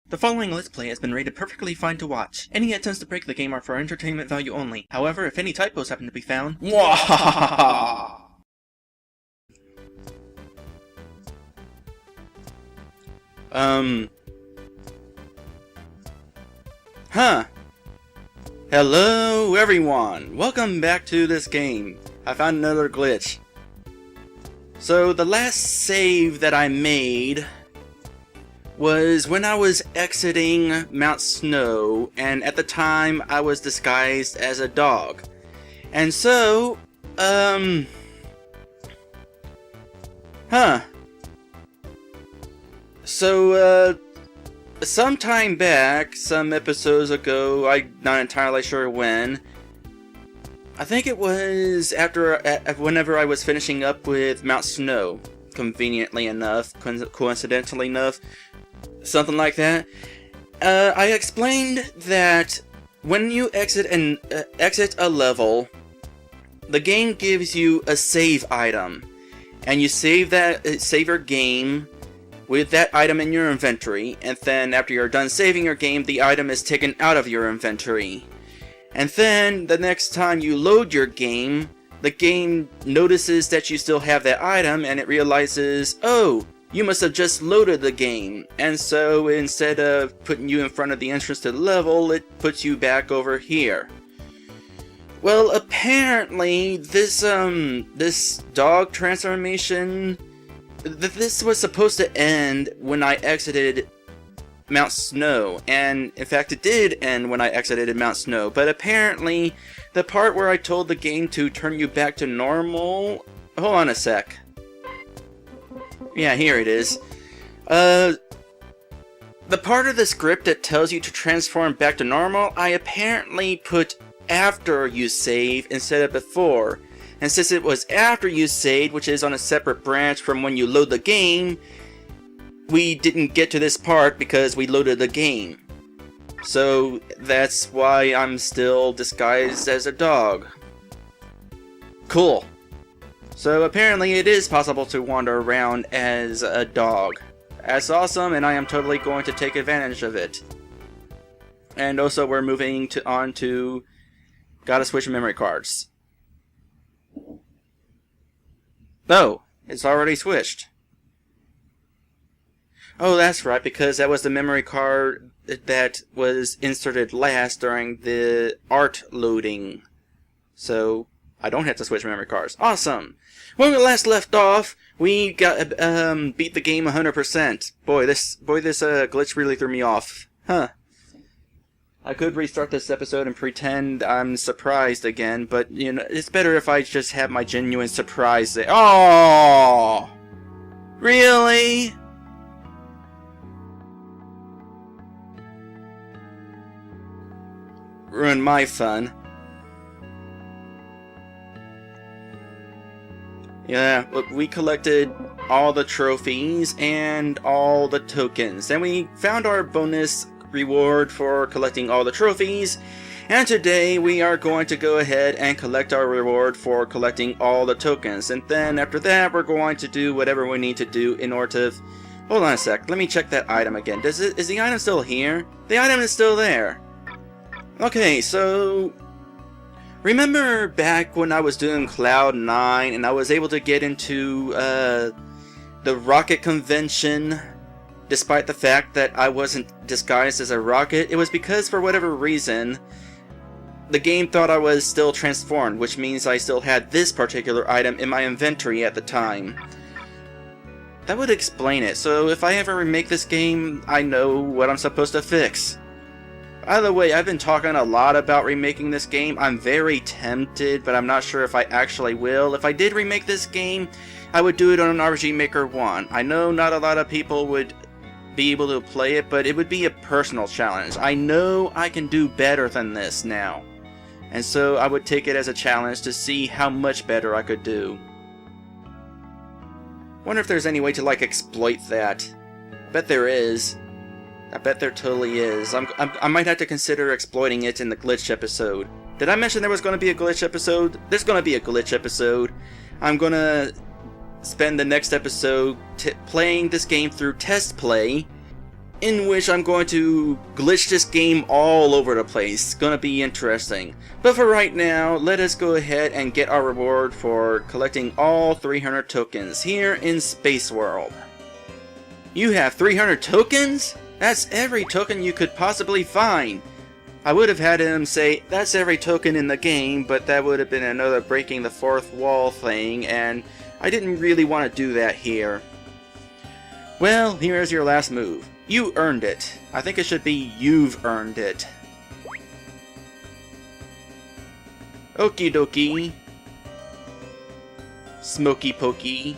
The following Let's Play has been rated perfectly fine to watch. Any attempts to break the game are for entertainment value only. However, if any typos happen to be found... Mwahahaha! Hello everyone! Welcome back to this game. I found another glitch. So, the last save that I made was when I was exiting Mount Snow, and at the time I was disguised as a dog. And so, some time back, some episodes ago, I'm not entirely sure when, I think it was whenever I was finishing up with Mount Snow, conveniently enough, coincidentally enough, something like that. I explained that when you exit a level, the game gives you a save item, and you save your game with that item in your inventory, and then after you're done saving your game, the item is taken out of your inventory. And then the next time you load your game, the game notices that you still have that item, and it realizes, oh, you must have just loaded the game, and so instead of putting you in front of the entrance to the level, it puts you back over here. Well, apparently, this dog transformation, this was supposed to end when I exited Mount Snow, and in fact it did end when I exited Mount Snow, but apparently the part where I told the game to turn you back to normal... Hold on a sec. Yeah, here it is. The part of the script that tells you to transform back to normal, I apparently put after you save instead of before. And since it was after you saved, which is on a separate branch from when you load the game, we didn't get to this part because we loaded the game. So that's why I'm still disguised as a dog. Cool. So apparently it is possible to wander around as a dog. That's awesome, and I am totally going to take advantage of it. And also we're moving on to gotta switch memory cards. Oh, it's already switched. Oh, that's right, because that was the memory card that was inserted last during the art loading. So I don't have to switch memory cards. Awesome! When we last left off, we got beat the game 100%. Boy, this glitch really threw me off. Huh. I could restart this episode and pretend I'm surprised again, but you know, it's better if I just have my genuine surprise there. Oh! Really? Ruined my fun. Yeah, look, we collected all the trophies and all the tokens. Then we found our bonus reward for collecting all the trophies. And today we are going to go ahead and collect our reward for collecting all the tokens. And then after that, we're going to do whatever we need to do in order to... Hold on a sec, let me check that item again. Is the item still here? The item is still there. Okay, so... Remember back when I was doing Cloud 9 and I was able to get into the rocket convention despite the fact that I wasn't disguised as a rocket? It was because for whatever reason the game thought I was still transformed, which means I still had this particular item in my inventory at the time. That would explain it, so if I ever remake this game, I know what I'm supposed to fix. By the way, I've been talking a lot about remaking this game. I'm very tempted, but I'm not sure if I actually will. If I did remake this game, I would do it on an RPG Maker 1. I know not a lot of people would be able to play it, but it would be a personal challenge. I know I can do better than this now. And so I would take it as a challenge to see how much better I could do. Wonder if there's any way to, like, exploit that. Bet there is. I bet there totally is. I might have to consider exploiting it in the glitch episode. Did I mention there was going to be a glitch episode? There's going to be a glitch episode. I'm going to spend the next episode playing this game through test play in which I'm going to glitch this game all over the place. It's gonna be interesting. But for right now, let us go ahead and get our reward for collecting all 300 tokens here in Space World. You have 300 tokens? That's every token you could possibly find. I would have had him say, that's every token in the game, but that would have been another breaking the fourth wall thing, and I didn't really want to do that here. Well, here's your last move. You earned it. I think it should be you've earned it. Okie dokie. Smoky pokey.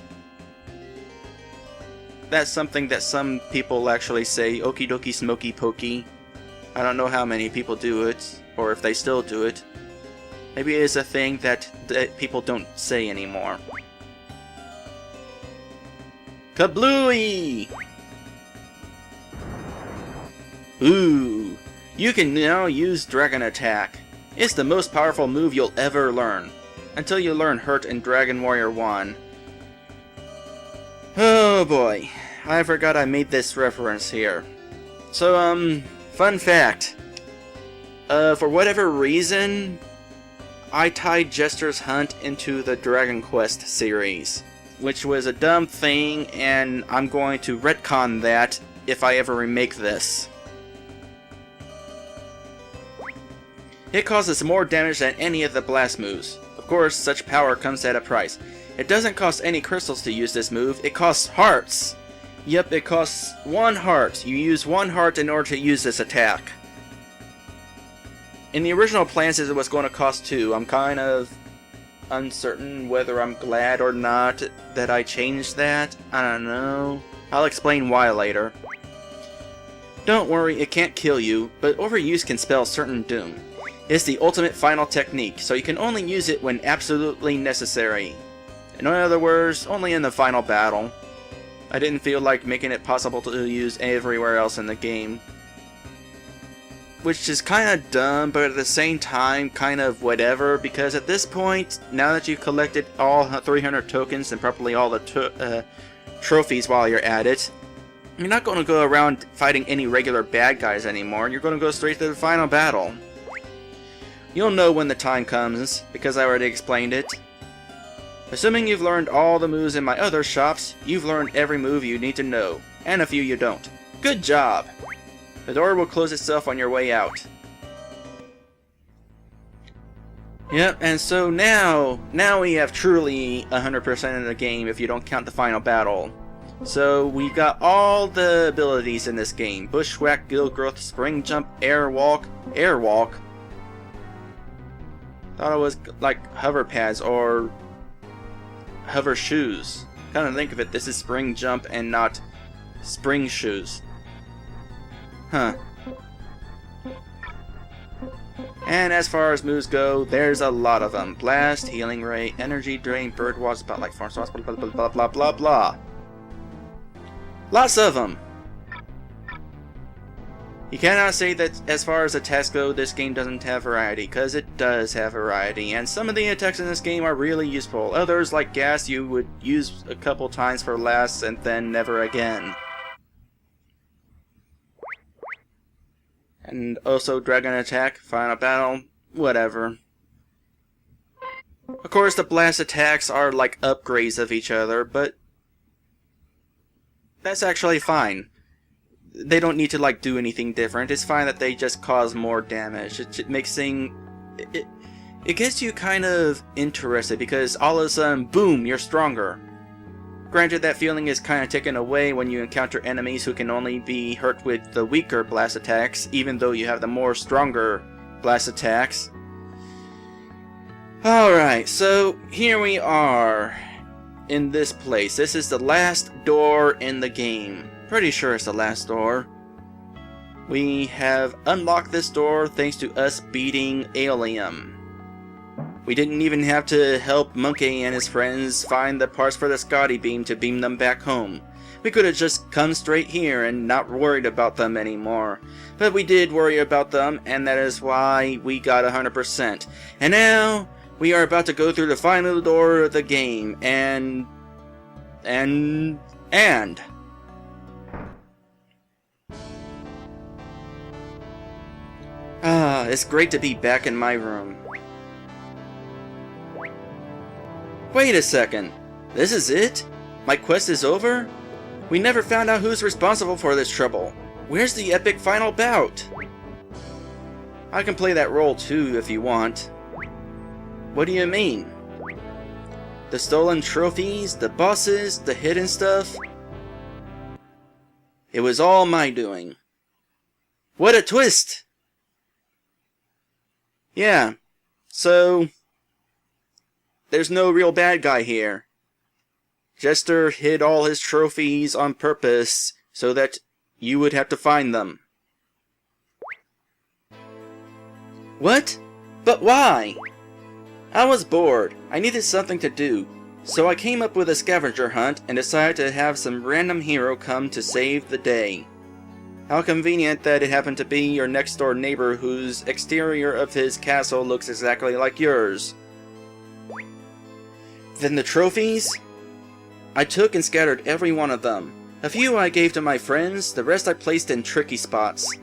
That's something that some people actually say, okie dokie smoky pokey. I don't know how many people do it, or if they still do it. Maybe it is a thing that people don't say anymore. Kablooey! Ooh, you can now use Dragon Attack. It's the most powerful move you'll ever learn. Until you learn Hurt in Dragon Warrior 1. Oh boy, I forgot I made this reference here. So, fun fact. For whatever reason, I tied Jester's Hunt into the Dragon Quest series. Which was a dumb thing, and I'm going to retcon that if I ever remake this. It causes more damage than any of the blast moves. Of course, such power comes at a price. It doesn't cost any crystals to use this move, it costs hearts! Yep, it costs 1 heart. You use 1 heart in order to use this attack. In the original plans, it was going to cost 2. I'm kind of uncertain whether I'm glad or not that I changed that. I don't know. I'll explain why later. Don't worry, it can't kill you, but overuse can spell certain doom. It's the ultimate final technique, so you can only use it when absolutely necessary. In other words, only in the final battle. I didn't feel like making it possible to use everywhere else in the game. Which is kind of dumb, but at the same time, kind of whatever, because at this point, now that you've collected all 300 tokens and probably all the trophies while you're at it, you're not going to go around fighting any regular bad guys anymore, you're going to go straight to the final battle. You'll know when the time comes, because I already explained it. Assuming you've learned all the moves in my other shops, you've learned every move you need to know, and a few you don't. Good job! The door will close itself on your way out. Yep, and so now we have truly 100% of the game if you don't count the final battle. So we've got all the abilities in this game. Bushwhack, Guild Growth, Spring Jump, Airwalk. Airwalk? Thought it was like hover pads or hover shoes. Kind of think of it, this is Spring Jump and not spring shoes. Huh. And as far as moves go, there's a lot of them. Blast, Healing Ray, Energy Drain, Bird Watch, Spotlight, Force Watch, blah blah blah blah blah blah. Lots of them! You cannot say that as far as attacks go, this game doesn't have variety, because it does have variety, and some of the attacks in this game are really useful. Others, like Gas, you would use a couple times for last and then never again. And also Dragon Attack, Final Battle, whatever. Of course, the blast attacks are like upgrades of each other, but that's actually fine. They don't need to like do anything different. It's fine that they just cause more damage. It makes things... It gets you kind of interested because all of a sudden, boom, you're stronger. Granted, that feeling is kind of taken away when you encounter enemies who can only be hurt with the weaker blast attacks, even though you have the more stronger blast attacks. Alright, so here we are in this place. This is the last door in the game. Pretty sure it's the last door. We have unlocked this door thanks to us beating Alien. We didn't even have to help Monkey and his friends find the parts for the Scotty beam to beam them back home. We could have just come straight here and not worried about them anymore. But we did worry about them, and that is why we got 100%. And now, we are about to go through the final door of the game, and... Ah, it's great to be back in my room. Wait a second. This is it? My quest is over? We never found out who's responsible for this trouble. Where's the epic final bout? I can play that role too if you want. What do you mean? The stolen trophies, the bosses, the hidden stuff? It was all my doing. What a twist! Yeah, so there's no real bad guy here. Jester hid all his trophies on purpose so that you would have to find them. What? But why? I was bored. I needed something to do. So I came up with a scavenger hunt and decided to have some random hero come to save the day. How convenient that it happened to be your next door neighbor whose exterior of his castle looks exactly like yours. Then the trophies? I took and scattered every one of them. A few I gave to my friends, the rest I placed in tricky spots.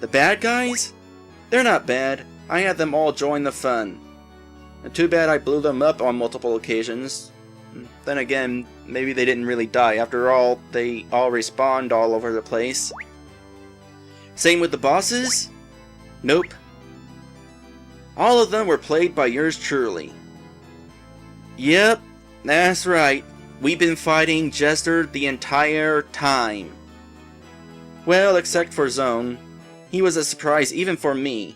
The bad guys? They're not bad. I had them all join the fun. Too bad I blew them up on multiple occasions. Then again, maybe they didn't really die. After all, they all respawned all over the place. Same with the bosses? Nope. All of them were played by yours truly. Yep, that's right. We've been fighting Jester the entire time. Well, except for Zone. He was a surprise even for me.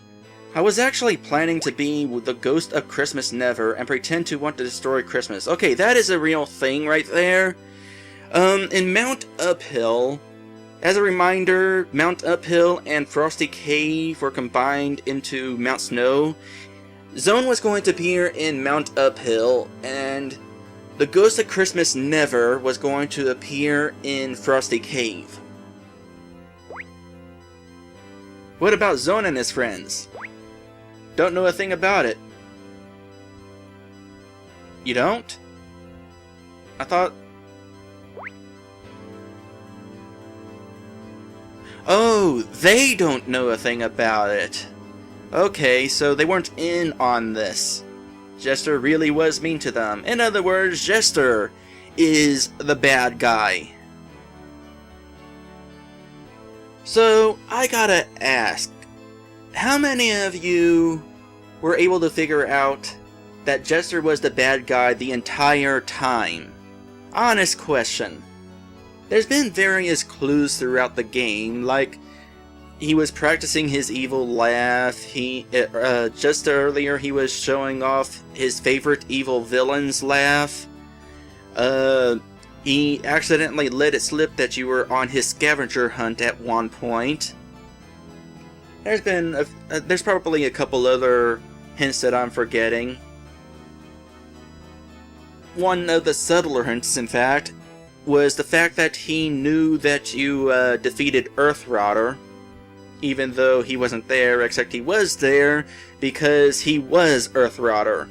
I was actually planning to be the ghost of Christmas Never and pretend to want to destroy Christmas. Okay, that is a real thing right there. In Mount Uphill, as a reminder, Mount Uphill and Frosty Cave were combined into Mount Snow. Zone was going to appear in Mount Uphill, and the Ghost of Christmas Never was going to appear in Frosty Cave. What about Zone and his friends? Don't know a thing about it. You don't? I thought... Oh, they don't know a thing about it. Okay, so they weren't in on this. Jester really was mean to them. In other words, Jester is the bad guy. So, I gotta ask, how many of you were able to figure out that Jester was the bad guy the entire time? Honest question. There's been various clues throughout the game, like he was practicing his evil laugh. Just earlier he was showing off his favorite evil villain's laugh. He accidentally let it slip that you were on his scavenger hunt at one point. There's probably a couple other hints that I'm forgetting. One of the subtler hints, in fact, was the fact that he knew that you defeated Earthrotter, even though he wasn't there, except he was there because he was Earthrotter.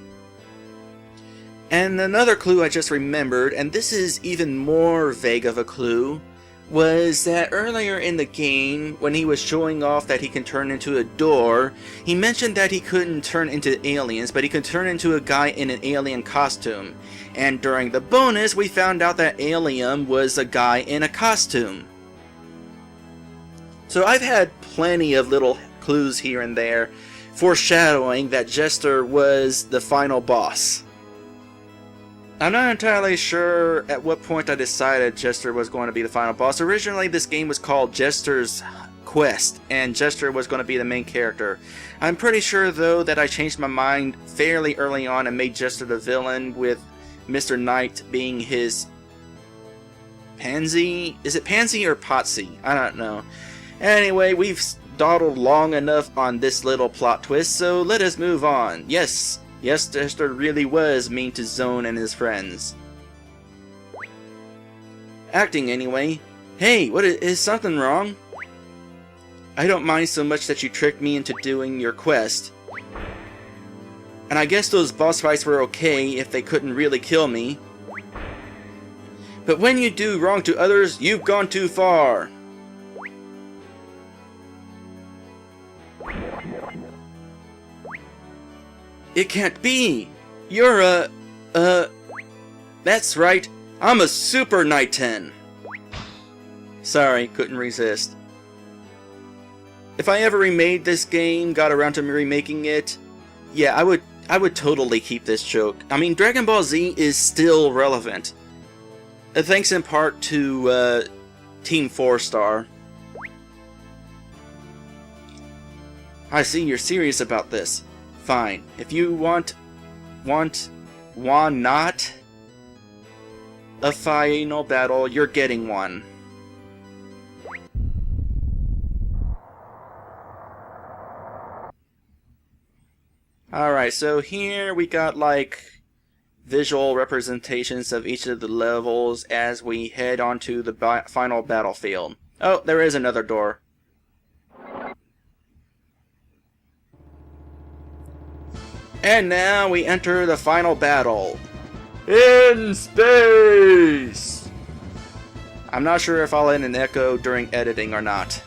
And another clue I just remembered, and this is even more vague of a clue, was that earlier in the game, when he was showing off that he can turn into a door, he mentioned that he couldn't turn into aliens, but he could turn into a guy in an alien costume. And during the bonus, we found out that Alien was a guy in a costume. So I've had plenty of little clues here and there, foreshadowing that Jester was the final boss. I'm not entirely sure at what point I decided Jester was going to be the final boss. Originally, this game was called Jester's Quest, and Jester was going to be the main character. I'm pretty sure, though, that I changed my mind fairly early on and made Jester the villain, with Mr. Knight being his pansy? Is it pansy or potsy? I don't know. Anyway, we've dawdled long enough on this little plot twist, so let us move on. Yes, Jester really was mean to Zone and his friends. Acting, anyway. Hey, is something wrong? I don't mind so much that you tricked me into doing your quest. And I guess those boss fights were okay if they couldn't really kill me. But when you do wrong to others, you've gone too far. It can't be! You're that's right, I'm a Super Night 10! Sorry, couldn't resist. If I ever remade this game, got around to remaking it, yeah, I would totally keep this joke. I mean, Dragon Ball Z is still relevant. Thanks in part to, Team 4-Star. I see you're serious about this. Fine. If you want not a final battle, you're getting one. Alright, so here we got like visual representations of each of the levels as we head onto the final battlefield. Oh, there is another door. And now we enter the final battle. In space! I'm not sure if I'll add an echo during editing or not.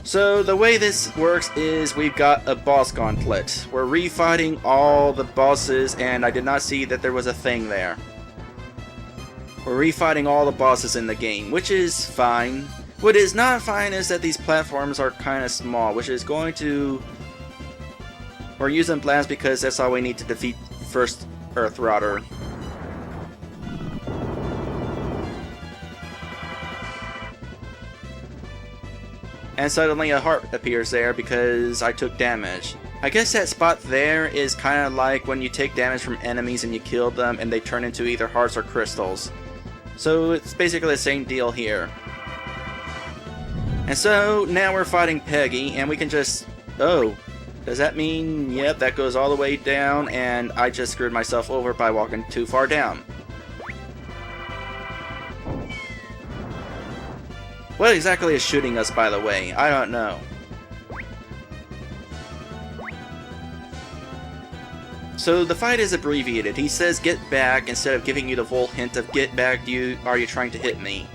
So the way this works is we've got a boss gauntlet. We're refighting all the bosses, and I did not see that there was a thing there. We're refighting all the bosses in the game, which is fine. What is not fine is that these platforms are kind of small, which is going to... We're using blast because that's all we need to defeat first Earth Router. And suddenly a heart appears there because I took damage. I guess that spot there is kind of like when you take damage from enemies and you kill them and they turn into either hearts or crystals. So it's basically the same deal here. And so now we're fighting Peggy and we can just... Oh, does that mean... Yep, that goes all the way down and I just screwed myself over by walking too far down. What exactly is shooting us, by the way? I don't know. So the fight is abbreviated. He says get back instead of giving you the full hint of get back, are you trying to hit me?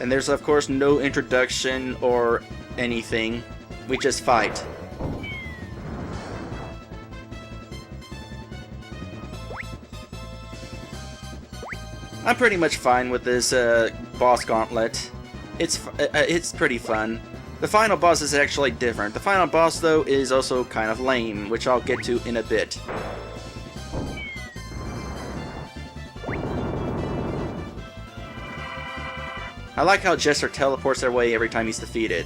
And there's of course no introduction or anything. We just fight. I'm pretty much fine with this boss gauntlet. It's pretty fun. The final boss is actually different. The final boss, though, is also kind of lame, which I'll get to in a bit. I like how Jester teleports their way every time he's defeated.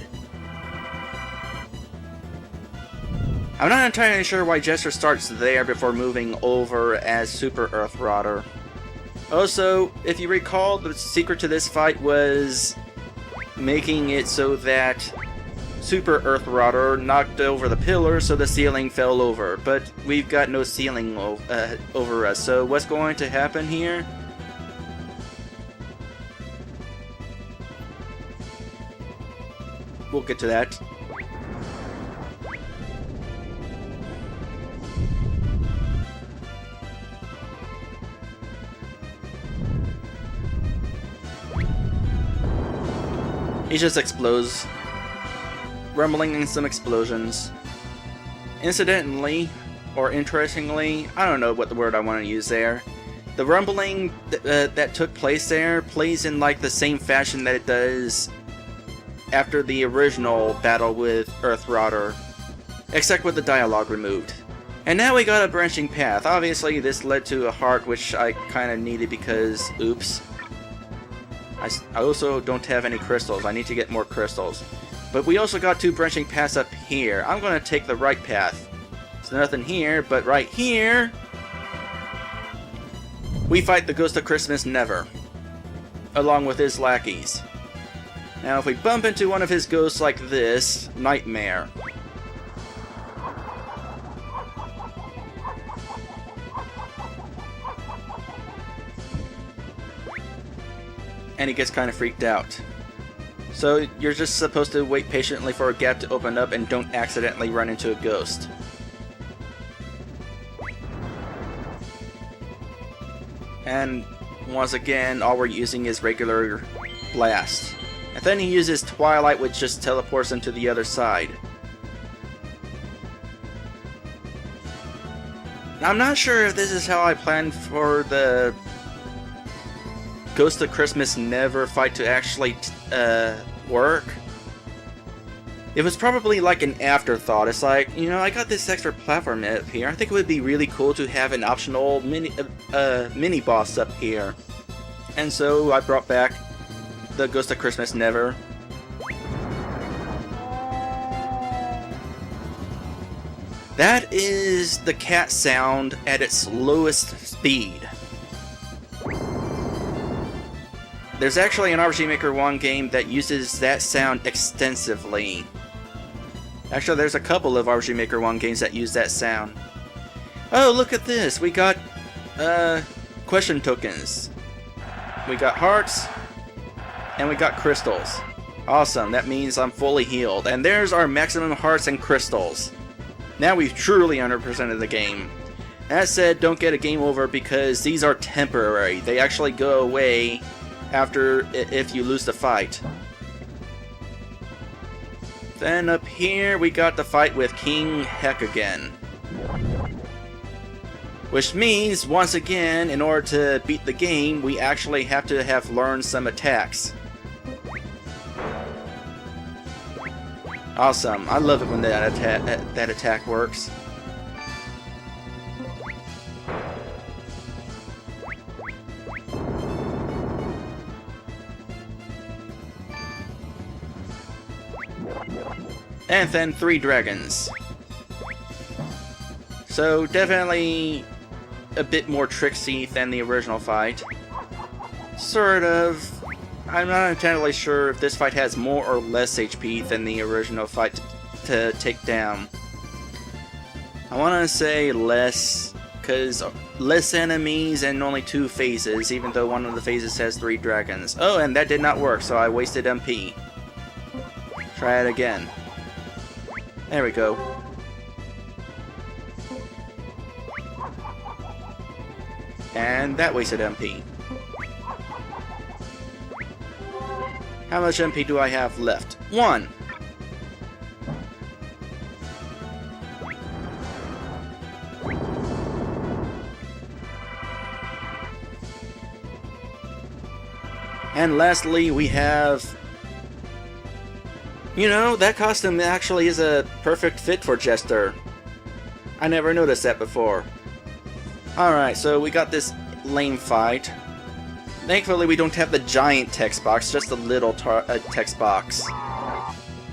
I'm not entirely sure why Jester starts there before moving over as Super Earth Router. Also, if you recall, the secret to this fight was making it so that Super Earth Router knocked over the pillar so the ceiling fell over. But we've got no ceiling over us, so what's going to happen here? We'll get to that. He just explodes, rumbling in some explosions. Incidentally, or interestingly, I don't know what the word I want to use there. The rumbling that took place there plays in like the same fashion that it does after the original battle with Earth Router, except with the dialogue removed. And now we got a branching path. Obviously this led to a heart, which I kind of needed because, oops. I also don't have any crystals. I need to get more crystals. But we also got two branching paths up here. I'm going to take the right path. There's nothing here, but right here... we fight the Ghost of Christmas Never, along with his lackeys. Now if we bump into one of his ghosts like this, Nightmare. And he gets kind of freaked out. So you're just supposed to wait patiently for a gap to open up and don't accidentally run into a ghost. And once again, all we're using is regular blast. And then he uses Twilight, which just teleports him to the other side. Now, I'm not sure if this is how I planned for the Ghost of Christmas Never fight to actually work. It was probably like an afterthought. It's like, you know, I got this extra platform up here. I think it would be really cool to have an optional mini boss up here. And so I brought back the Ghost of Christmas Never. That is the cat sound at its lowest speed. There's actually an RPG Maker 1 game that uses that sound extensively. Actually, there's a couple of RPG Maker 1 games that use that sound. Oh, look at this! We got, question tokens. We got hearts, and we got crystals. Awesome, that means I'm fully healed. And there's our maximum hearts and crystals. Now we've truly 100%ed the game. That said, don't get a game over because these are temporary. They actually go away after if you lose the fight. Then up here we got the fight with King Heck again. Which means, once again, in order to beat the game, we actually have to have learned some attacks. Awesome. I love it when that attack works. And then 3 dragons. So definitely a bit more tricksy than the original fight. Sort of. I'm not entirely sure if this fight has more or less HP than the original fight to take down. I want to say less, because less enemies and only 2 phases, even though one of the phases has 3 dragons. Oh, and that did not work, so I wasted MP. Try it again. There we go. And that wasted MP. How much MP do I have left? 1! And lastly, we have... You know, that costume actually is a perfect fit for Jester. I never noticed that before. Alright, so we got this lame fight. Thankfully, we don't have the giant text box, just the little text box.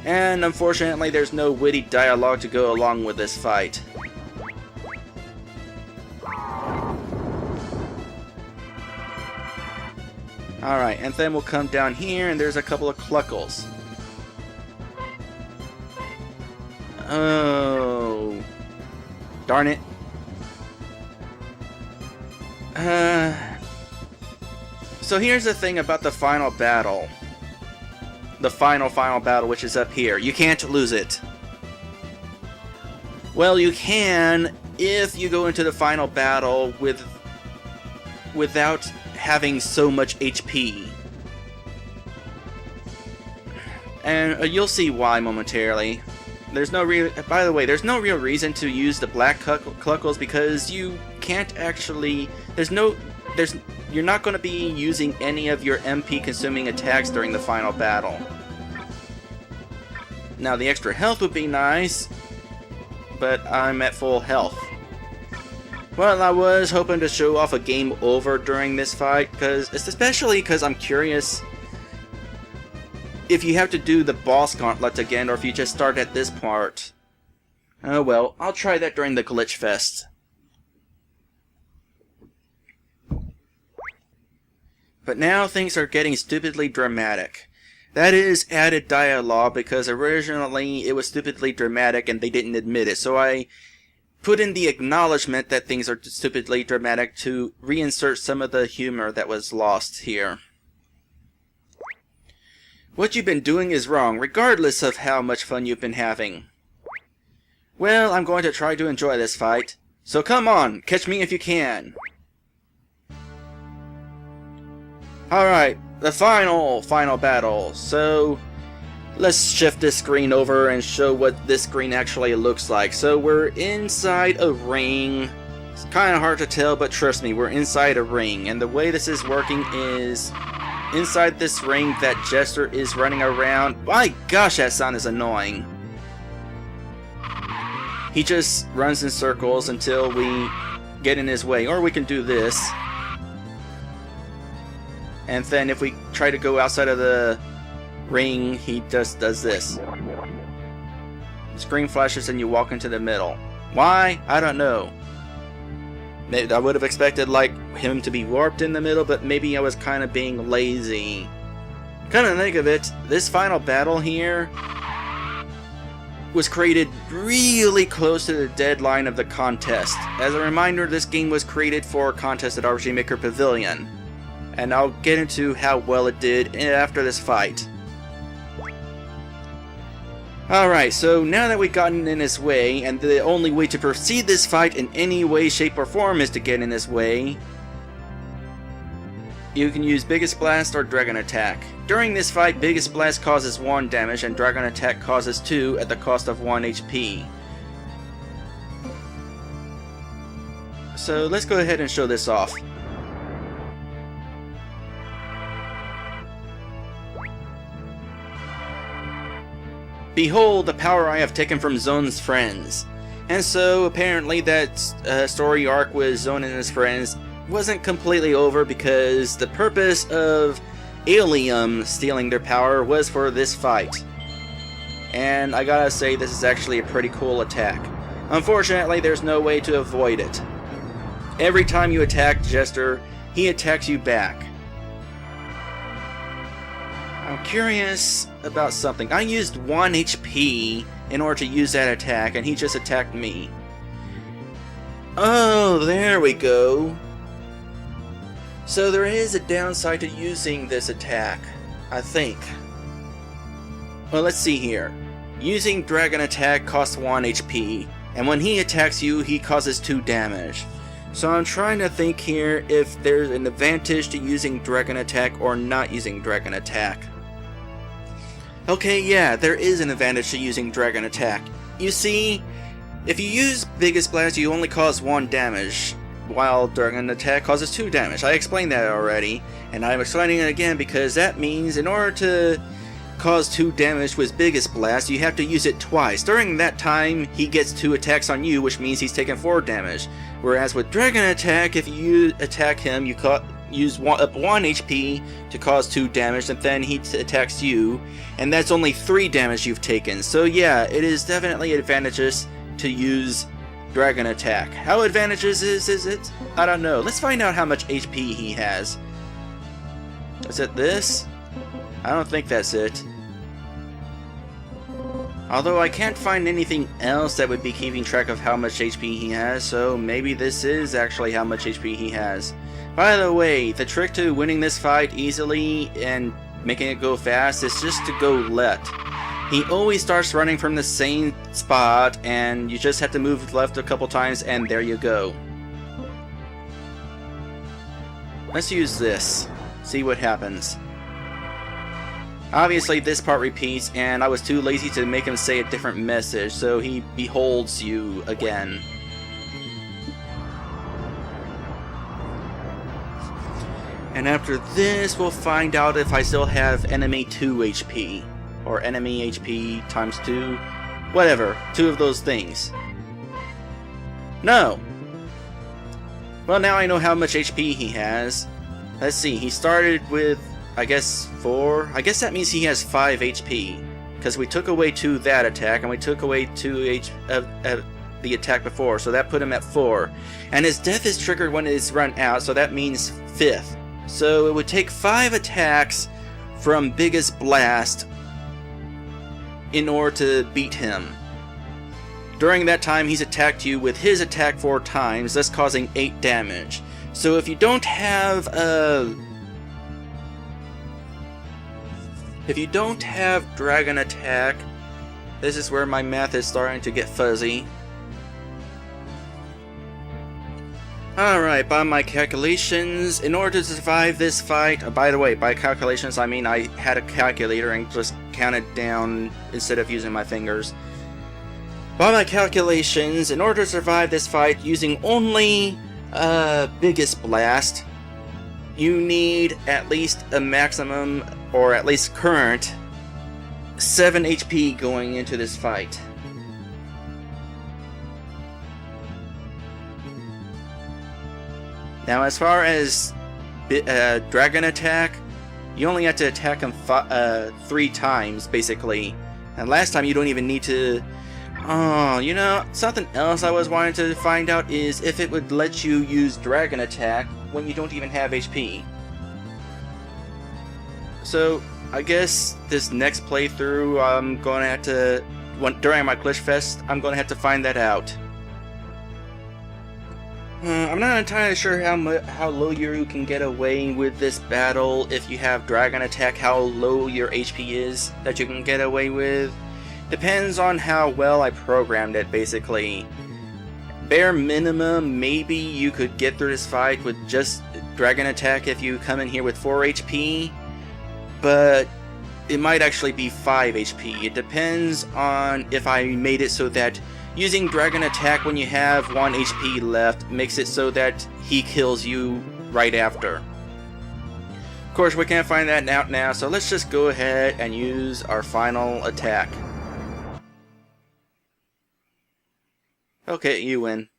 And unfortunately, there's no witty dialogue to go along with this fight. Alright, and then we'll come down here, and there's a couple of Cluckles. Oh. Darn it. So here's the thing about the final battle. The final battle, which is up here. You can't lose it. Well, you can if you go into the final battle without having so much HP. And you'll see why momentarily. There's no real, by the way, there's no real reason to use the black Cluckles because you can't actually, you're not going to be using any of your MP consuming attacks during the final battle. Now the extra health would be nice, but I'm at full health. Well, I was hoping to show off a game over during this fight, especially because I'm curious if you have to do the boss gauntlet again, or if you just start at this part. Oh well, I'll try that during the Glitch Fest. But now things are getting stupidly dramatic. That is added dialogue because originally it was stupidly dramatic and they didn't admit it, so I put in the acknowledgement that things are stupidly dramatic to reinsert some of the humor that was lost here. What you've been doing is wrong, regardless of how much fun you've been having. Well, I'm going to try to enjoy this fight, so come on, catch me if you can. Alright, the final battle. So let's shift this screen over and show what this screen actually looks like. So we're inside a ring. It's kind of hard to tell, but trust me, we're inside a ring. And the way this is working is inside this ring that Jester is running around. My gosh, that sound is annoying. He just runs in circles until we get in his way. Or we can do this. And then if we try to go outside of the ring, he just does this. The screen flashes and you walk into the middle. Why? I don't know. Maybe I would have expected like him to be warped in the middle, but maybe I was kind of being lazy. Come to think of it, this final battle here was created really close to the deadline of the contest. As a reminder, this game was created for a contest at RPG Maker Pavilion, and I'll get into how well it did after this fight. Alright, so now that we've gotten in his way, and the only way to proceed this fight in any way, shape, or form is to get in his way, you can use Biggest Blast or Dragon Attack. During this fight, Biggest Blast causes 1 damage and Dragon Attack causes 2 at the cost of 1 HP. So let's go ahead and show this off. Behold the power I have taken from Zone's friends. And so apparently that story arc with Zone and his friends wasn't completely over, because the purpose of Alium stealing their power was for this fight. And I gotta say, this is actually a pretty cool attack. Unfortunately, there's no way to avoid it. Every time you attack Jester, he attacks you back. I'm curious about something. I used 1 HP in order to use that attack, and he just attacked me. Oh, there we go. So there is a downside to using this attack, I think. Well, let's see here. Using Dragon Attack costs 1 HP, and when he attacks you, he causes 2 damage. So I'm trying to think here if there's an advantage to using Dragon Attack or not using Dragon Attack. Okay, yeah, there is an advantage to using Dragon Attack. You see, if you use Biggest Blast, you only cause 1 damage, while Dragon Attack causes 2 damage. I explained that already, and I'm explaining it again because that means in order to cause 2 damage with Biggest Blast, you have to use it twice. During that time, he gets 2 attacks on you, which means he's taking 4 damage. Whereas with Dragon Attack, if you attack him, you use up 1 HP to cause 2 damage, and then he attacks you, and that's only 3 damage you've taken. So yeah, it is definitely advantageous to use Dragon Attack. How advantageous is it? I don't know. Let's find out how much HP he has. Is it this? I don't think that's it. Although I can't find anything else that would be keeping track of how much HP he has, so maybe this is actually how much HP he has. By the way, the trick to winning this fight easily and making it go fast is just to go left. He always starts running from the same spot, and you just have to move left a couple times, and there you go. Let's use this. See what happens. Obviously this part repeats, and I was too lazy to make him say a different message, so he beholds you again. And after this, we'll find out if I still have enemy 2 HP. Or enemy HP times 2. Whatever. 2 of those things. No! Well, now I know how much HP he has. Let's see, he started with, I guess, 4? I guess that means he has 5 HP. Because we took away 2 that attack, and we took away 2 the attack before, so that put him at 4. And his death is triggered when it is run out, so that means 5th. So it would take 5 attacks from Biggest Blast in order to beat him. During that time, he's attacked you with his attack 4 times, thus causing 8 damage. So if you don't have Dragon Attack, this is where my math is starting to get fuzzy. Alright, by my calculations, in order to survive this fight, by the way, by calculations I mean I had a calculator and just counted down instead of using my fingers. By my calculations, in order to survive this fight using only biggest blast, you need at least a maximum, or at least current, 7 HP going into this fight. Now, as far as dragon attack, you only have to attack him 3 times, basically. And last time you don't even need to... Oh, you know, something else I was wanting to find out is if it would let you use dragon attack when you don't even have HP. So, I guess this next playthrough, I'm going to have to... during my Glitch Fest, I'm going to have to find that out. I'm not entirely sure how low you can get away with this battle if you have dragon attack, how low your HP is that you can get away with. Depends on how well I programmed it, basically. Bare minimum, maybe you could get through this fight with just dragon attack if you come in here with 4 HP, but it might actually be 5 HP. It depends on if I made it so that using dragon attack when you have 1 HP left makes it so that he kills you right after. Of course, we can't find that out now, so let's just go ahead and use our final attack. Okay, you win.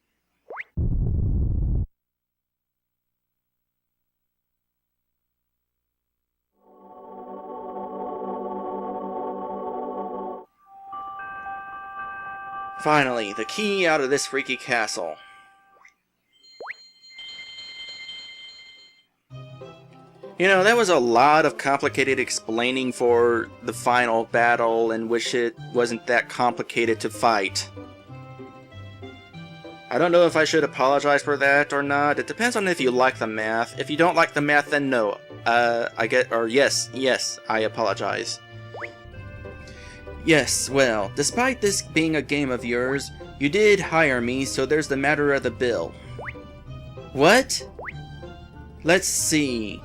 Finally, the key out of this freaky castle. You know, that was a lot of complicated explaining for the final battle in which it wasn't that complicated to fight. I don't know if I should apologize for that or not. It depends on if you like the math. If you don't like the math, then no. Yes, I apologize. Yes, well, despite this being a game of yours, you did hire me, so there's the matter of the bill. What? Let's see.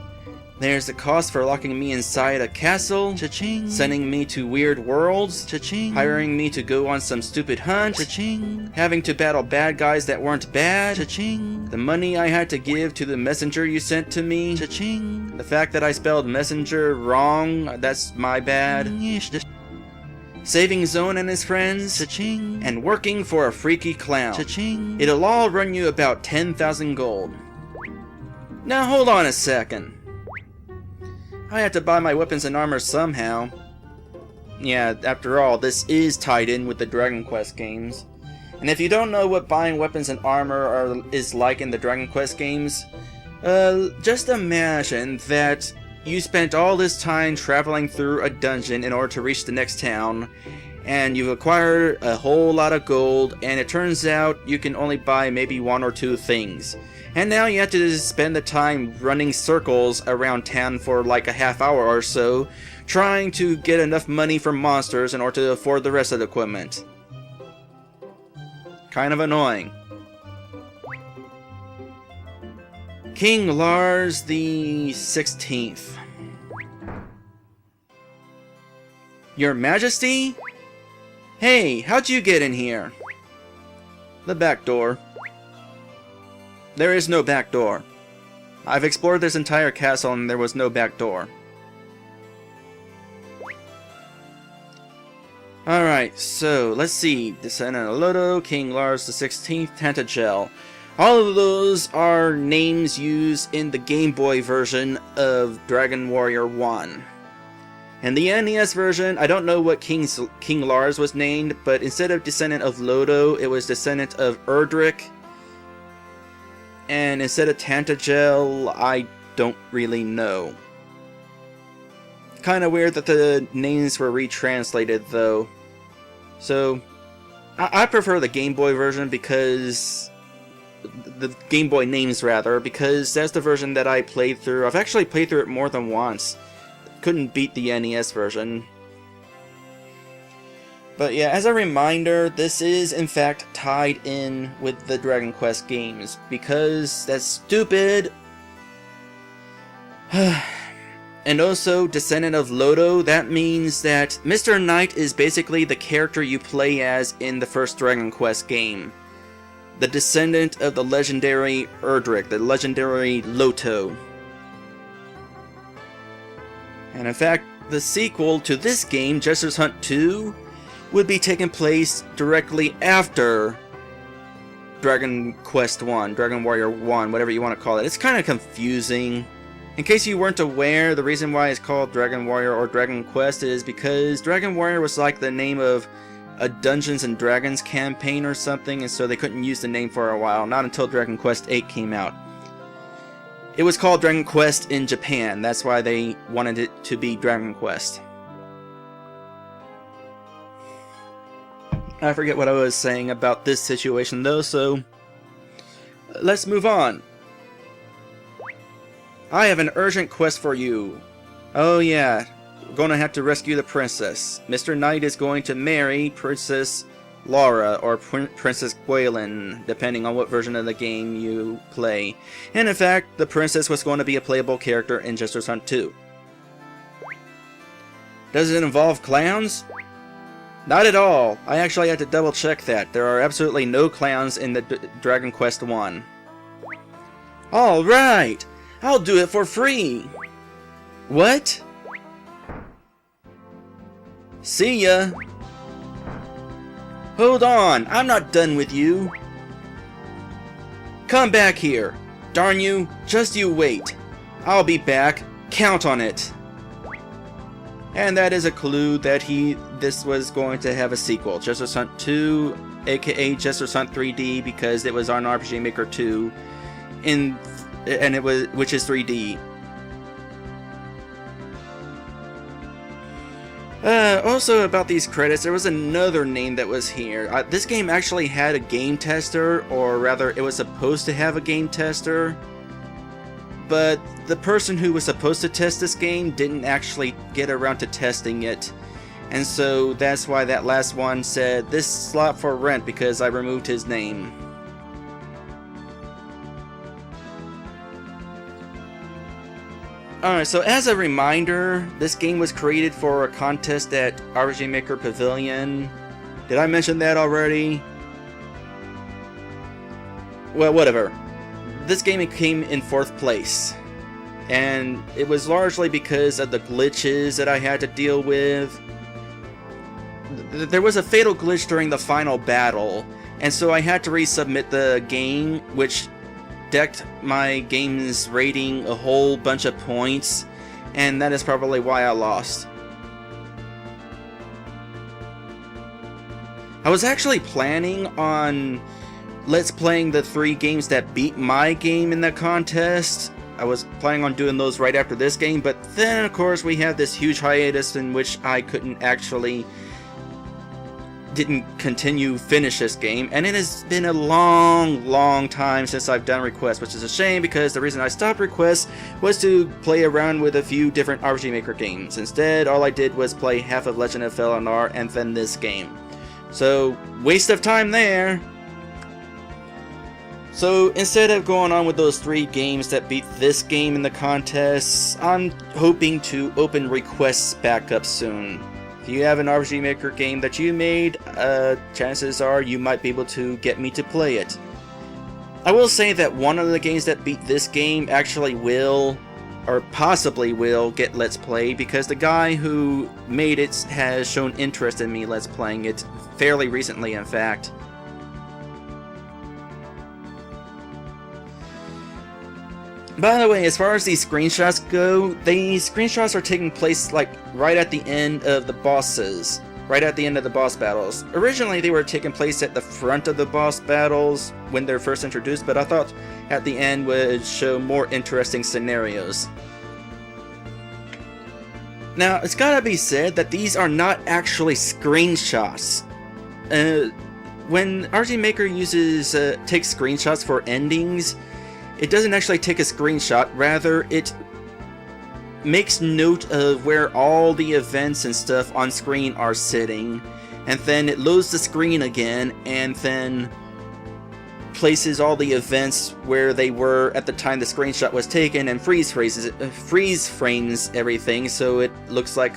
There's the cost for locking me inside a castle, cha-ching, sending me to weird worlds, cha-ching, hiring me to go on some stupid hunt, cha-ching, having to battle bad guys that weren't bad, cha-ching, the money I had to give to the messenger you sent to me, cha-ching, the fact that I spelled messenger wrong, that's my bad, saving Zone and his friends, cha-ching, and working for a freaky clown, cha-ching. It'll all run you about 10,000 gold. Now hold on a second. I had to buy my weapons and armor somehow. Yeah, after all, this is tied in with the Dragon Quest games. And if you don't know what buying weapons and armor is like in the Dragon Quest games, just imagine that you spent all this time traveling through a dungeon in order to reach the next town, and you've acquired a whole lot of gold, and it turns out you can only buy maybe 1 or 2 things. And now you have to spend the time running circles around town for like a half hour or so, trying to get enough money from monsters in order to afford the rest of the equipment. Kind of annoying. King Lars the 16th. Your Majesty? Hey, how'd you get in here? The back door. There is no back door. I've explored this entire castle and there was no back door. Alright, so let's see. Descendant of Lodo, King Lars the 16th, Tantagel. All of those are names used in the Game Boy version of Dragon Warrior 1. In the NES version, I don't know what King Lars was named, but instead of Descendant of Lodo, it was Descendant of Erdrick. And instead of Tantagel, I don't really know. Kinda weird that the names were retranslated though. So, I prefer the Game Boy version because... the Game Boy names rather, because that's the version that I played through. I've actually played through it more than once. Couldn't beat the NES version. But yeah, as a reminder, this is in fact tied in with the Dragon Quest games, because that's stupid. And also, descendant of Lodo, that means that Mr. Knight is basically the character you play as in the first Dragon Quest game. The descendant of the legendary Erdrick, the legendary Loto. And in fact, the sequel to this game, Jester's Hunt 2, would be taking place directly after Dragon Quest 1, Dragon Warrior 1, whatever you want to call it. It's kind of confusing. In case you weren't aware, the reason why it's called Dragon Warrior or Dragon Quest is because Dragon Warrior was like the name of a Dungeons and Dragons campaign or something, and so they couldn't use the name for a while, not until Dragon Quest 8 came out. It was called Dragon Quest in Japan, that's why they wanted it to be Dragon Quest. I forget what I was saying about this situation though, so let's move on. I have an urgent quest for you. Oh yeah, we're gonna have to rescue the princess. Mr. Knight is going to marry Princess Laura or Princess Gwaelin, depending on what version of the game you play. And in fact, the princess was going to be a playable character in Jester's Hunt 2. Does it involve clowns? Not at all. I actually had to double check that. There are absolutely no clowns in the Dragon Quest 1. Alright! I'll do it for free! What? See ya! Hold on! I'm not done with you! Come back here! Darn you, just you wait! I'll be back, count on it! And that is a clue that this was going to have a sequel. Jester's Hunt 2, aka Jester's Hunt 3D, because it was on RPG Maker 2, which is 3D. Also about these credits, there was another name that was here. This game actually had a game tester, or rather, it was supposed to have a game tester. But the person who was supposed to test this game didn't actually get around to testing it. And so that's why that last one said, this slot for rent, because I removed his name. Alright, so as a reminder, this game was created for a contest at RPG Maker Pavilion. Did I mention that already? Well, whatever. This game came in 4th place, and it was largely because of the glitches that I had to deal with. There was a fatal glitch during the final battle, and so I had to resubmit the game, which decked my game's rating a whole bunch of points, and that is probably why I lost. I was actually planning on Let's playing the 3 games that beat my game in the contest. I was planning on doing those right after this game, but then of course we had this huge hiatus in which I didn't finish this game, and it has been a long time since I've done requests, which is a shame because the reason I stopped requests was to play around with a few different RPG Maker games. Instead, all I did was play half of Legend of Felenar and then this game. So, waste of time there! So instead of going on with those 3 games that beat this game in the contest, I'm hoping to open requests back up soon. If you have an RPG Maker game that you made, chances are you might be able to get me to play it. I will say that one of the games that beat this game actually will, or possibly will, get Let's Play, because the guy who made it has shown interest in me Let's Playing it fairly recently, in fact. By the way, as far as these screenshots go, these screenshots are taking place like right at the end of the bosses, right at the end of the boss battles. Originally they were taking place at the front of the boss battles when they're first introduced, but I thought at the end would show more interesting scenarios. Now, it's gotta be said that these are not actually screenshots. When RPG Maker takes screenshots for endings, it doesn't actually take a screenshot, rather it makes note of where all the events and stuff on screen are sitting, and then it loads the screen again, and then places all the events where they were at the time the screenshot was taken, and freeze frames everything so it looks like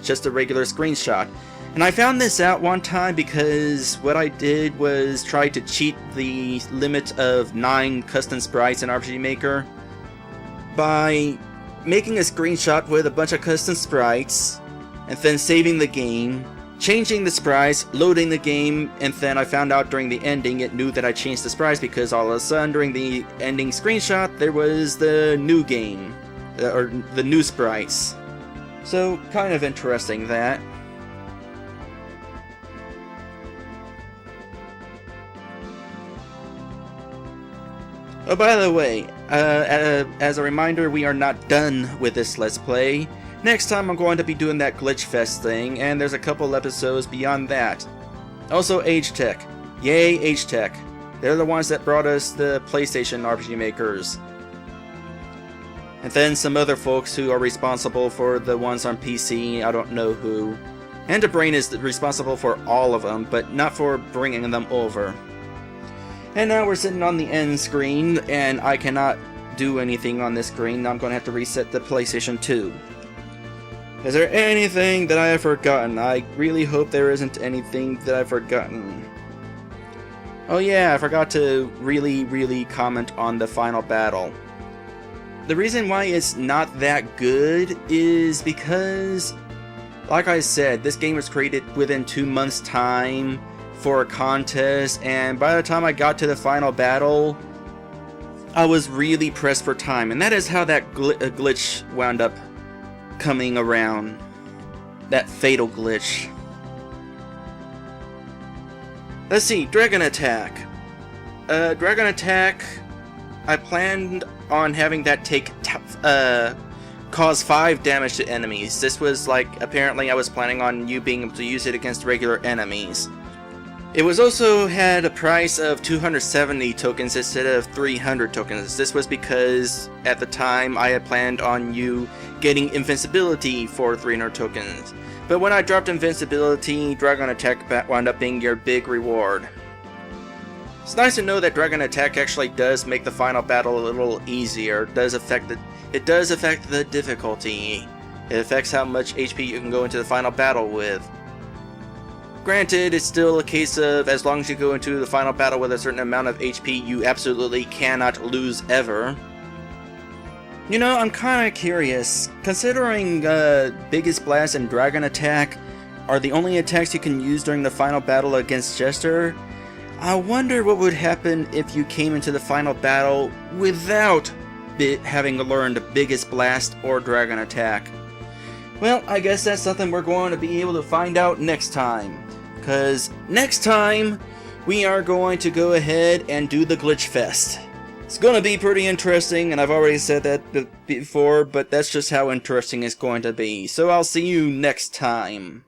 just a regular screenshot. And I found this out one time because what I did was try to cheat the limit of 9 custom sprites in RPG Maker by making a screenshot with a bunch of custom sprites, and then saving the game, changing the sprites, loading the game, and then I found out during the ending it knew that I changed the sprites because all of a sudden during the ending screenshot there was the new game, or the new sprites. So kind of interesting that. Oh, by the way, as a reminder, we are not done with this Let's Play. Next time I'm going to be doing that Glitch Fest thing, and there's a couple episodes beyond that. Also, Agetech. Yay, Agetech. They're the ones that brought us the PlayStation RPG Makers. And then some other folks who are responsible for the ones on PC, I don't know who. And the Brain is responsible for all of them, but not for bringing them over. And now we're sitting on the end screen, and I cannot do anything on this screen. I'm going to have to reset the PlayStation 2. Is there anything that I have forgotten? I really hope there isn't anything that I've forgotten. Oh yeah, I forgot to really comment on the final battle. The reason why it's not that good is because, like I said, this game was created within 2 months' time for a contest, and by the time I got to the final battle, I was really pressed for time, and that is how that glitch wound up coming around. That fatal glitch. Let's see, Dragon Attack. Dragon Attack, I planned on having that cause 5 damage to enemies. This was like, apparently I was planning on you being able to use it against regular enemies. It was also had a price of 270 tokens instead of 300 tokens. This was because at the time I had planned on you getting invincibility for 300 tokens. But when I dropped invincibility, Dragon Attack wound up being your big reward. It's nice to know that Dragon Attack actually does make the final battle a little easier. It does affect the difficulty. It affects how much HP you can go into the final battle with. Granted, it's still a case of as long as you go into the final battle with a certain amount of HP, you absolutely cannot lose ever. You know, I'm kinda curious, considering Biggest Blast and Dragon Attack are the only attacks you can use during the final battle against Jester, I wonder what would happen if you came into the final battle without having learned Biggest Blast or Dragon Attack. Well, I guess that's something we're going to be able to find out next time. Because next time, we are going to go ahead and do the Glitch Fest. It's going to be pretty interesting, and I've already said that before, but that's just how interesting it's going to be. So I'll see you next time.